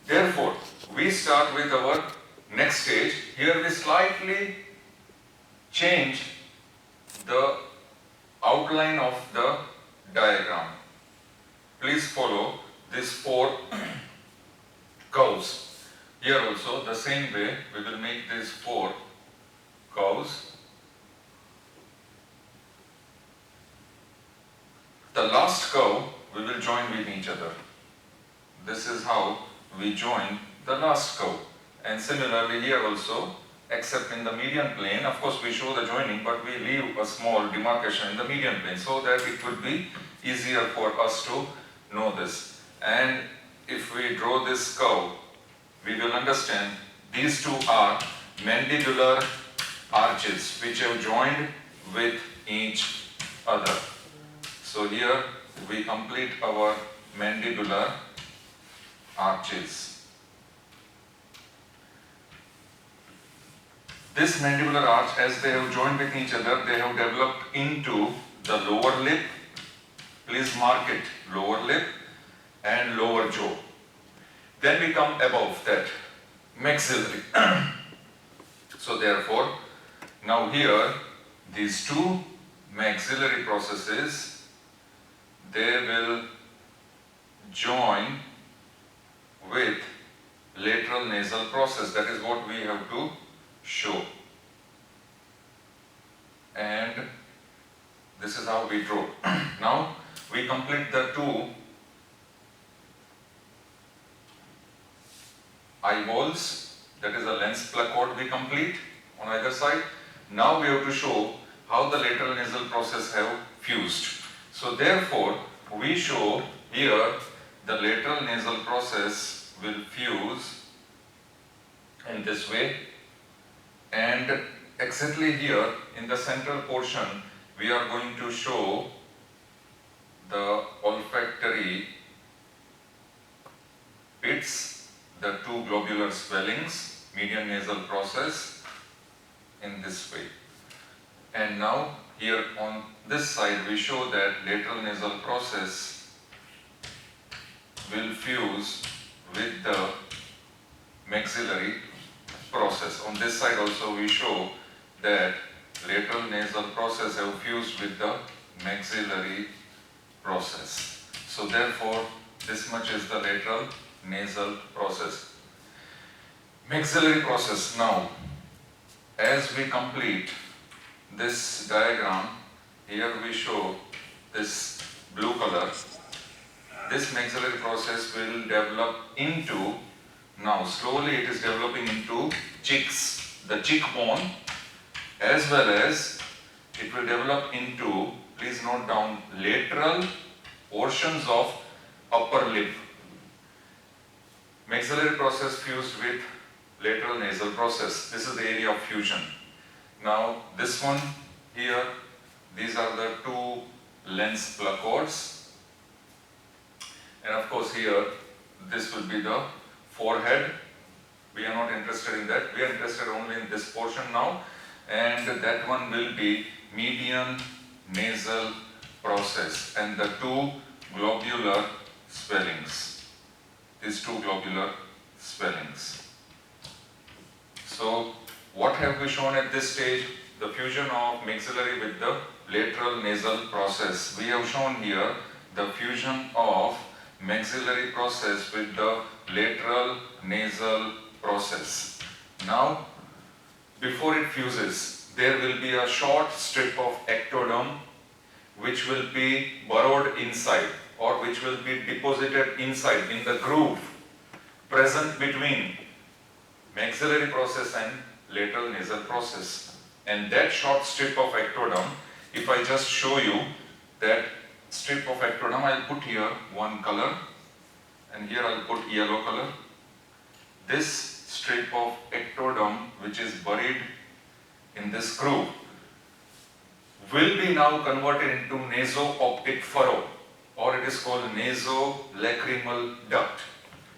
Therefore, we start with our next stage. Here we slightly change the outline of the diagram. Please follow these 4 curves. Here also the same way we will make these 4 curves. The last curve we will join with each other. This is how we join the last curve. And similarly here also, except in the median plane, of course we show the joining, but we leave a small demarcation in the median plane so that it would be easier for us to know this. And if we draw this curve, we will understand these 2 are mandibular arches which have joined with each other. So here we complete our mandibular arches. This mandibular arch, as they have joined with each other, they have developed into the lower lip. Please mark it, lower lip and lower jaw. Then we come above that, maxillary. So therefore, now here, these 2 maxillary processes, they will join with lateral nasal process. That is what we have to show. And this is how we draw. Now we complete the 2 eyeballs, that is a lens placard we complete on either side. Now we have to show how the lateral nasal process have fused. So therefore, we show here the lateral nasal process will fuse in this way, and exactly here in the central portion we are going to show the olfactory pits, the 2 globular swellings, median nasal process in this way. And now here on this side we show that lateral nasal process will fuse with the maxillary process. On this side also we show that lateral nasal process have fused with the maxillary process. So therefore this much is the lateral nasal process. Maxillary process. Now as we complete this diagram, here we show this blue color. This maxillary process will develop into, now slowly it is developing into cheeks, the cheekbone, as well as it will develop into, please note down, lateral portions of upper lip. Maxillary process fused with lateral nasal process. This is the area of fusion. Now this one here, these are the 2 lens placards, and of course here this will be the forehead. We are not interested in that, we are interested only in this portion now, and that one will be median nasal process and the 2 globular swellings, these 2 globular swellings. So what have we shown at this stage? The fusion of maxillary with the lateral nasal process. We have shown here the fusion of maxillary process with the lateral nasal process. Now, before it fuses, there will be a short strip of ectoderm which will be burrowed inside, or which will be deposited inside in the groove present between maxillary process and lateral nasal process. And that short strip of ectoderm, if I just show you that strip of ectoderm, I'll put here one color and here I'll put yellow color. This strip of ectoderm which is buried in this groove will be now converted into naso-optic furrow, or it is called nasolacrimal duct.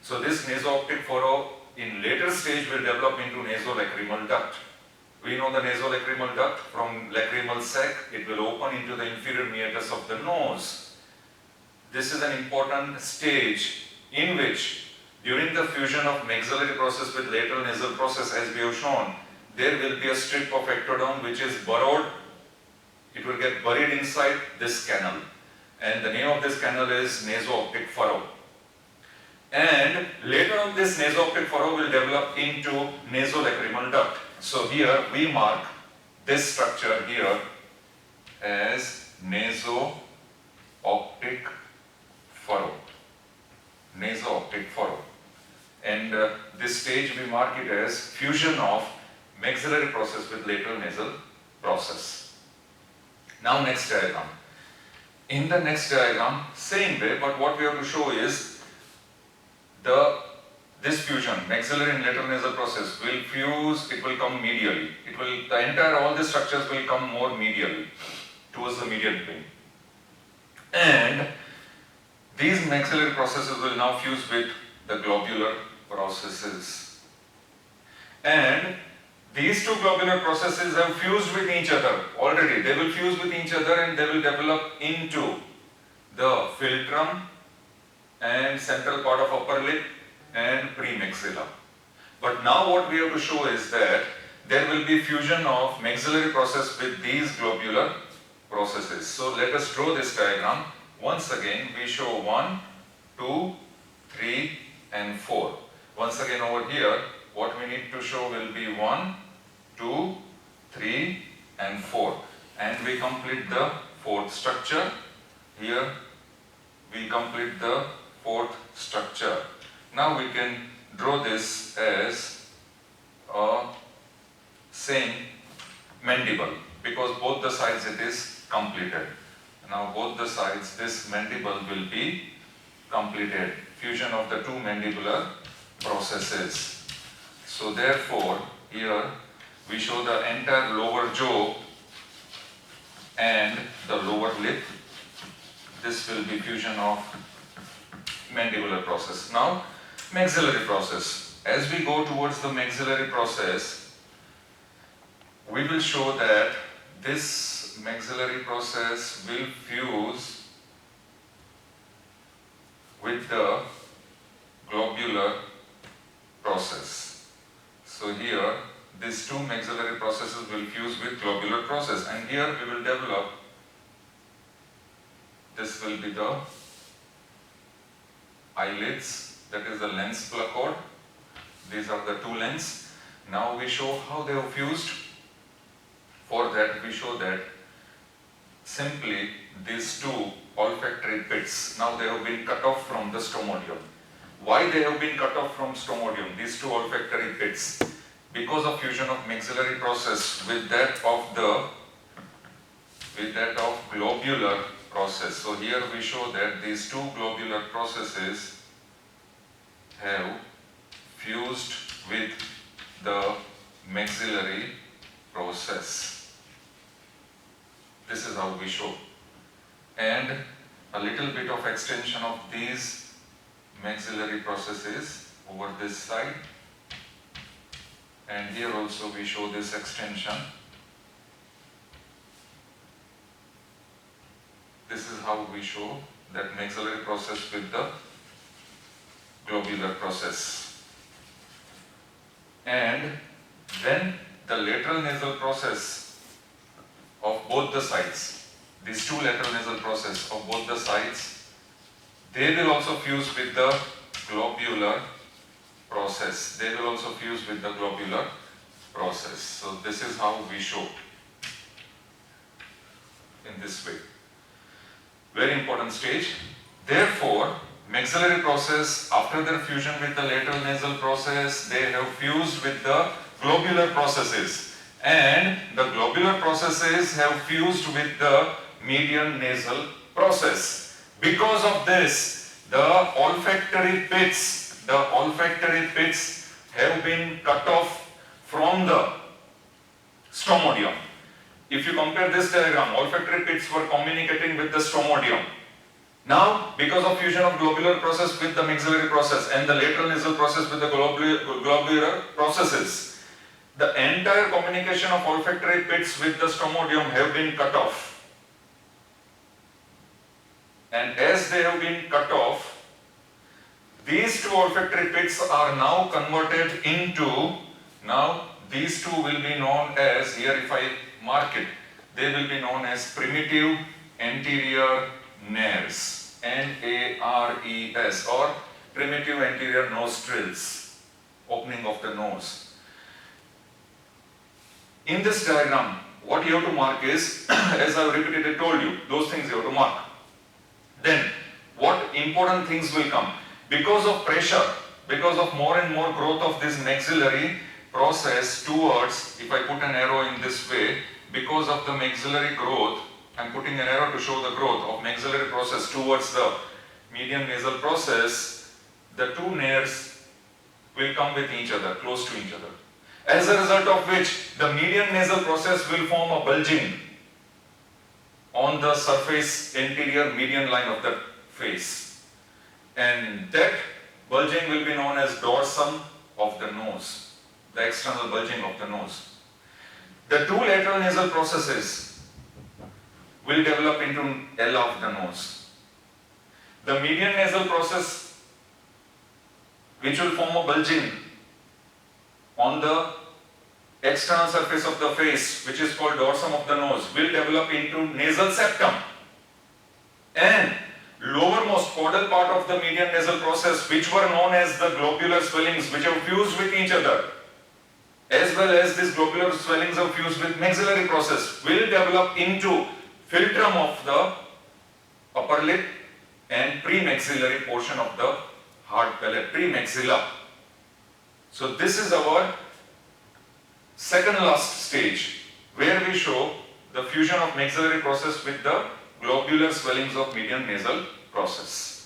So this naso-optic furrow in later stage will develop into nasolacrimal duct. We know the nasolacrimal duct from lacrimal sac, it will open into the inferior meatus of the nose. This is an important stage in which During the fusion of maxillary process with lateral nasal process, as we have shown, there will be a strip of ectoderm which is burrowed. It will get buried inside this canal, and the name of this canal is naso-optic furrow. And later on, this naso-optic furrow will develop into nasolacrimal duct. So here we mark this structure here as naso-optic furrow. Naso-optic furrow. And this stage we mark it as fusion of maxillary process with lateral nasal process. Now next diagram. In the next diagram, same way, but what we have to show is this fusion, maxillary and lateral nasal process will fuse, it will come medially. All the structures will come more medially towards the median plane. And these maxillary processes will now fuse with the globular processes. And these two globular processes have fused with each other already. They will fuse with each other and they will develop into the philtrum and central part of upper lip and premaxilla. But now what we have to show is that there will be fusion of maxillary process with these globular processes. So let us draw this diagram. Once again we show 1, 2, 3 and 4. Once again over here what we need to show will be 1, 2, 3 and 4. And we complete the fourth structure. Here we complete the fourth structure. Now we can draw this as a same mandible because both the sides it is completed. Now both the sides this mandible will be completed. Fusion of the two mandibular processes. So therefore here we show the entire lower jaw and the lower lip. This will be fusion of mandibular process. Now maxillary process. As we go towards the maxillary process, we will show that this maxillary process will fuse with the globular process. So here these two maxillary processes will fuse with globular process, and here we will develop, this will be the eyelids, that is the lens placode. These are the two lenses. Now we show how they have fused. For that we show that simply these two olfactory pits, now they have been cut off from the stomodium. Why they have been cut off from stomodium, these two olfactory pits? Because of fusion of maxillary process with that of globular process. So here we show that these two globular processes have fused with the maxillary process. This is how we show. And a little bit of extension of these maxillary processes over this side. And here also we show this extension. This is how we show that maxillary process with the globular process. And then the lateral nasal process of both the sides, these two lateral nasal process of both the sides, they will also fuse with the globular process. They will also fuse with the globular process. So this is how we show in this way. Very important stage. Therefore, maxillary process, after their fusion with the lateral nasal process, they have fused with the globular processes. And the globular processes have fused with the median nasal process. Because of this, the olfactory pits have been cut off from the stomodium. If you compare this diagram, olfactory pits were communicating with the stomodium. Now, because of fusion of globular process with the maxillary process and the lateral nasal process with the globular processes, the entire communication of olfactory pits with the stomodium have been cut off. And as they have been cut off, These two olfactory pits are now converted into, now these two will be known as, here if I mark it, they will be known as primitive anterior nares, N-A-R-E-S, or primitive anterior nostrils, opening of the nose. In this diagram, what you have to mark is, as I have repeatedly told you, those things you have to mark. Then, what important things will come? Because of pressure, because of more and more growth of this maxillary process towards, if I put an arrow in this way, because of the maxillary growth, I am putting an arrow to show the growth of maxillary process towards the median nasal process, the two nares will come with each other, close to each other. As a result of which, the median nasal process will form a bulging on the surface anterior median line of the face. And that bulging will be known as dorsum of the nose, the external bulging of the nose. The two lateral nasal processes will develop into L of the nose. The median nasal process, which will form a bulging on the external surface of the face, which is called dorsum of the nose, will develop into nasal septum. And lowermost caudal part of the median nasal process, which were known as the globular swellings, which have fused with each other, as well as these globular swellings are fused with maxillary process, will develop into philtrum of the upper lip and premaxillary portion of the hard palate, premaxilla. So this is our second last stage, where we show the fusion of maxillary process with the globular swellings of median nasal process.